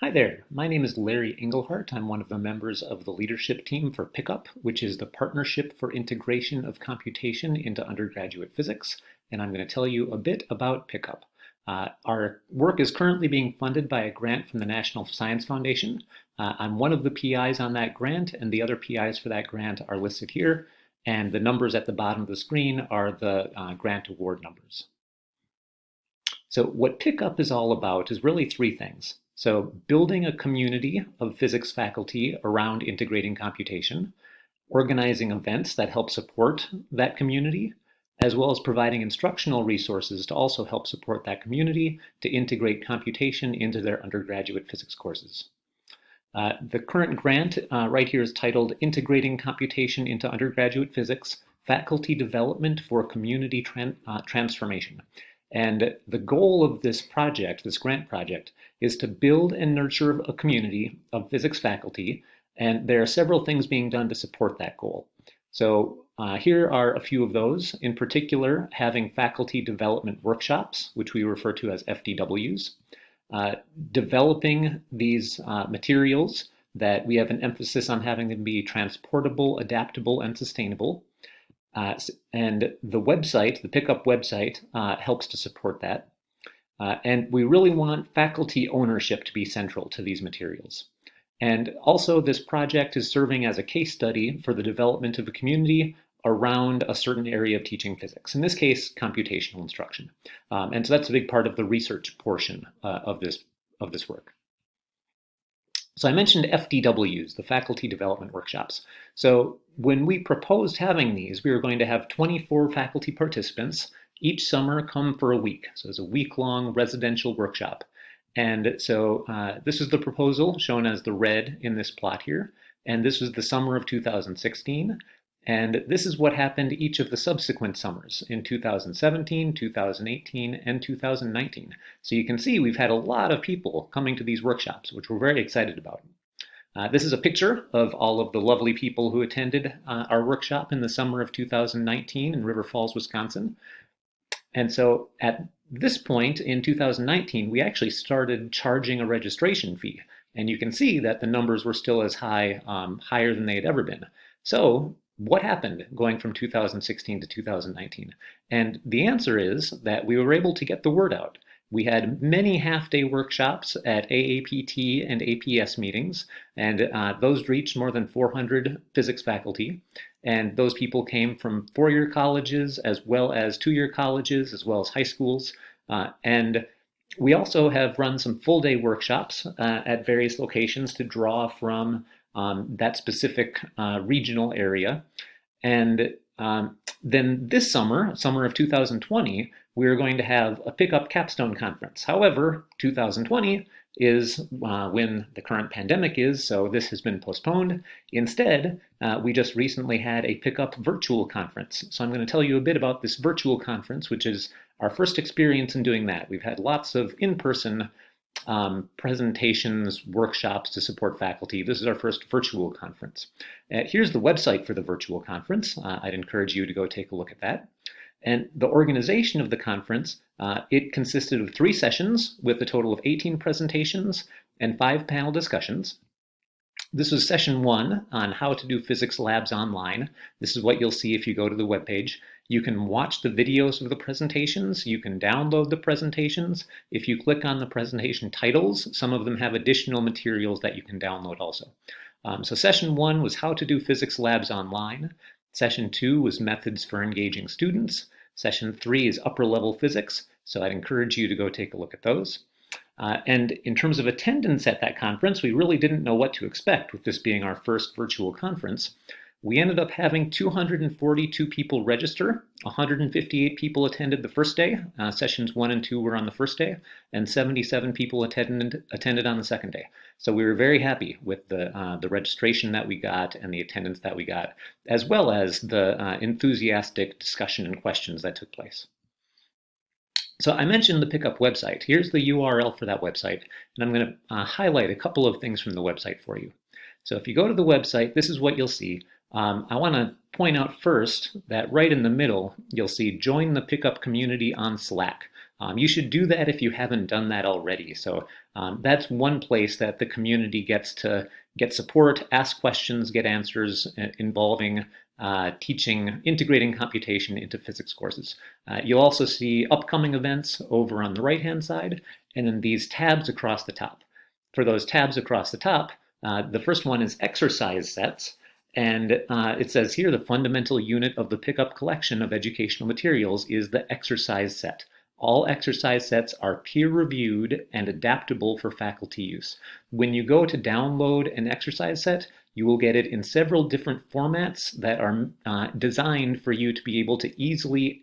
Hi there, my name is Larry Engelhart. I'm one of the members of the leadership team for PICUP, which is the Partnership for Integration of Computation into Undergraduate Physics, and I'm going to tell you a bit about PICUP. Our work is currently being funded by a grant from the National Science Foundation. I'm one of the PIs on that grant, and the other PIs for that grant are listed here, and the numbers at the bottom of the screen are the grant award numbers. So what PICUP is all about is really three things. So building a community of physics faculty around integrating computation, organizing events that help support that community, as well as providing instructional resources to also help support that community to integrate computation into their undergraduate physics courses. The current grant right here is titled Integrating Computation into Undergraduate Physics, Faculty Development for Community Transformation. And the goal of this project, this grant project, is to build and nurture a community of physics faculty, and there are several things being done to support that goal. So here are a few of those, in particular having faculty development workshops, which we refer to as FDWs, developing these materials that we have an emphasis on having them be transportable, adaptable, and sustainable. And the website, the PICUP website, helps to support that. And we really want faculty ownership to be central to these materials. And also this project is serving as a case study for the development of a community around a certain area of teaching physics, in this case, computational instruction. And so that's a big part of the research portion of this work. So I mentioned FDWs, the Faculty Development Workshops. So when we proposed having these, we were going to have 24 faculty participants each summer come for a week. So it's a week-long residential workshop. And so this is the proposal shown as the red in this plot here. And this was the summer of 2016. And this is what happened each of the subsequent summers in 2017, 2018, and 2019. So you can see we've had a lot of people coming to these workshops, which we're very excited about. This is a picture of all of the lovely people who attended our workshop in the summer of 2019 in River Falls, Wisconsin. And so at this point in 2019, we actually started charging a registration fee. And you can see that the numbers were still as high, higher than they had ever been. So what happened going from 2016 to 2019? And the answer is that we were able to get the word out. We had many half-day workshops at AAPT and APS meetings, and those reached more than 400 physics faculty. And those people came from four-year colleges, as well as two-year colleges, as well as high schools. And we also have run some full-day workshops at various locations to draw from that specific regional area. And then this summer of 2020, we are going to have a PICUP capstone conference. However, 2020 is when the current pandemic is, so this has been postponed. Instead, we just recently had a PICUP virtual conference. So I'm going to tell you a bit about this virtual conference, which is our first experience in doing that. We've had lots of in-person presentations, workshops to support faculty. This is our first virtual conference. Here's the website for the virtual conference. I'd encourage you to go take a look at that. And the organization of the conference, it consisted of 3 sessions with a total of 18 presentations and 5 panel discussions. This was session 1 on how to do physics labs online. This is what you'll see if you go to the webpage. You can watch the videos of the presentations. You can download the presentations. If you click on the presentation titles, some of them have additional materials that you can download also. So session 1 was how to do physics labs online. Session 2 was methods for engaging students. Session 3 is upper level physics. So I'd encourage you to go take a look at those. And in terms of attendance at that conference, we really didn't know what to expect with this being our first virtual conference. We ended up having 242 people register. 158 people attended the first day. Sessions 1 and 2 were on the first day, and 77 people attended on the second day. So we were very happy with the registration that we got and the attendance that we got, as well as the enthusiastic discussion and questions that took place. So I mentioned the PICUP website. Here's the URL for that website, and I'm going to highlight a couple of things from the website for you. So if you go to the website, this is what you'll see. I want to point out first that right in the middle, you'll see join the PICUP community on Slack. You should do that if you haven't done that already. So that's one place that the community gets to get support, ask questions, get answers involving teaching, integrating computation into physics courses. You'll also see upcoming events over on the right-hand side, and then these tabs across the top. For those tabs across the top, the first one is exercise sets. And it says here the fundamental unit of the PICUP collection of educational materials is the exercise set. All exercise sets are peer-reviewed and adaptable for faculty use. When you go to download an exercise set, you will get it in several different formats that are designed for you to be able to easily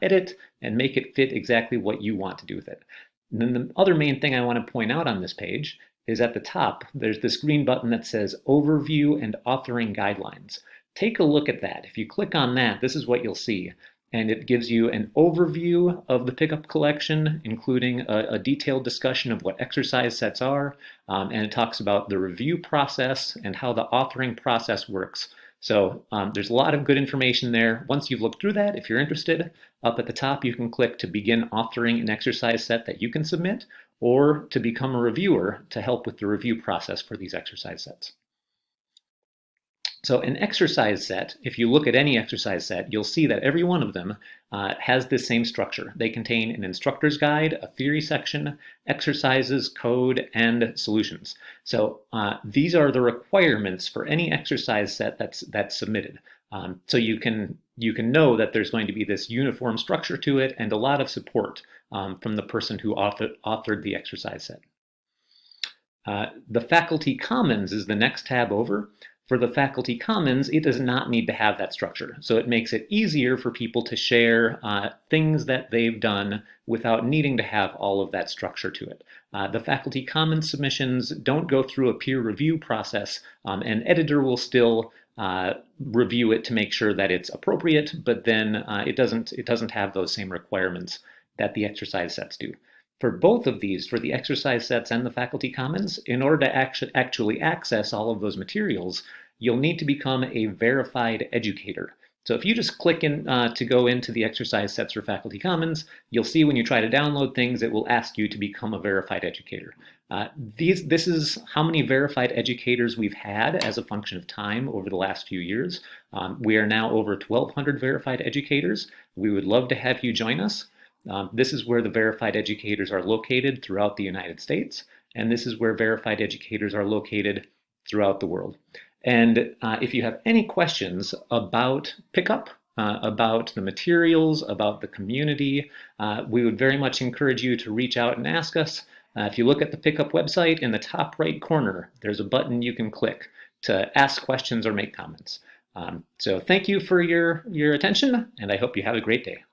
edit and make it fit exactly what you want to do with it. And then the other main thing I want to point out on this page is at the top, there's this green button that says Overview and Authoring Guidelines. Take a look at that. If you click on that, this is what you'll see. And it gives you an overview of the PICUP collection, including a detailed discussion of what exercise sets are, and it talks about the review process and how the authoring process works. So there's a lot of good information there. Once you've looked through that, if you're interested, up at the top you can click to begin authoring an exercise set that you can submit, or to become a reviewer to help with the review process for these exercise sets. So an exercise set, if you look at any exercise set, you'll see that every one of them has this same structure. They contain an instructor's guide, a theory section, exercises, code, and solutions. So these are the requirements for any exercise set that's submitted. So you can know that there's going to be this uniform structure to it and a lot of support from the person who authored the exercise set. The Faculty Commons is the next tab over. For the Faculty Commons, it does not need to have that structure. So it makes it easier for people to share things that they've done without needing to have all of that structure to it. The Faculty Commons submissions don't go through a peer review process. An editor will still review it to make sure that it's appropriate, but then it doesn't have those same requirements that the exercise sets do. For both of these, for the exercise sets and the Faculty Commons, in order to actually access all of those materials, you'll need to become a verified educator. So if you just click in to go into the exercise sets for Faculty Commons, you'll see when you try to download things, it will ask you to become a verified educator. This is how many verified educators we've had as a function of time over the last few years. We are now over 1,200 verified educators. We would love to have you join us. This is where the verified educators are located throughout the United States, and this is where verified educators are located throughout the world. And if you have any questions about PICUP, about the materials, about the community, we would very much encourage you to reach out and ask us. If you look at the PICUP website, in the top right corner, there's a button you can click to ask questions or make comments. So thank you for your attention, and I hope you have a great day.